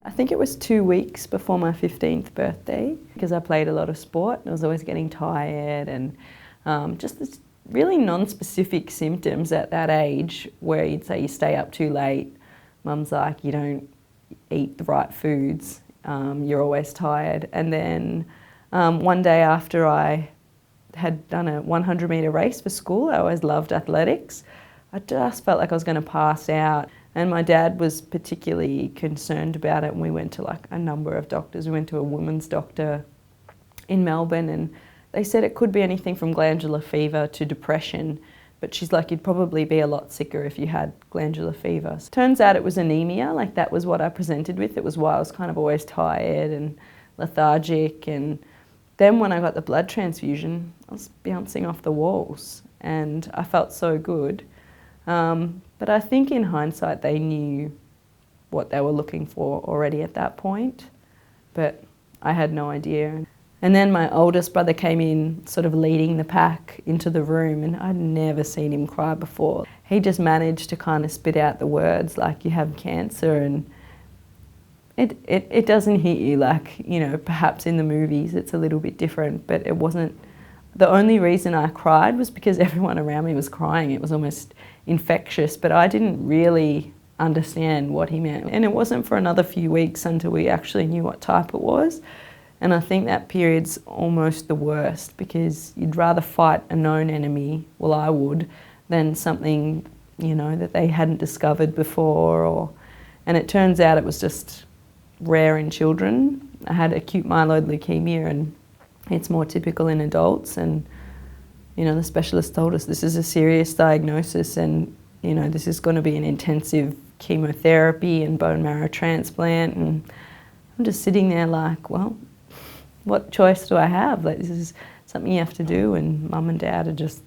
I think it was 2 weeks before my 15th birthday, because I played a lot of sport. I was always getting tired and just this really non-specific symptoms at that age where you'd say you stay up too late. Mum's like, you don't eat the right foods, you're always tired. And then one day after I had done a 100-metre race for school, I always loved athletics, I just felt like I was going to pass out. And my dad was particularly concerned about it, and we went to like a number of doctors. We went to a women's doctor in Melbourne, and they said it could be anything from glandular fever to depression, but she's like, you'd probably be a lot sicker if you had glandular fever. So turns out it was anemia, like that was what I presented with. It was why I was kind of always tired and lethargic. And then when I got the blood transfusion, I was bouncing off the walls and I felt so good. But I think in hindsight they knew what they were looking for already at that point, but I had no idea. And then my oldest brother came in sort of leading the pack into the room, and I'd never seen him cry before. He just managed to kind of spit out the words like, you have cancer, and it doesn't hit you like, you know, perhaps in the movies it's a little bit different, but it wasn't. The only reason I cried was because everyone around me was crying. It was almost infectious, but I didn't really understand what he meant. And it wasn't for another few weeks until we actually knew what type it was. And I think that period's almost the worst, because you'd rather fight a known enemy, well I would, than something, you know, that they hadn't discovered before. And it turns out it was just rare in children. I had acute myeloid leukemia, and it's more typical in adults, and you know, the specialist told us this is a serious diagnosis, and you know, this is going to be an intensive chemotherapy and bone marrow transplant. And I'm just sitting there like, well, what choice do I have? Like, this is something you have to do, and Mum and Dad are just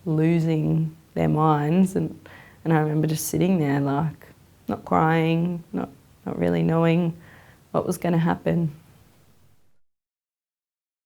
losing their minds, and I remember just sitting there like, not crying, not really knowing what was going to happen.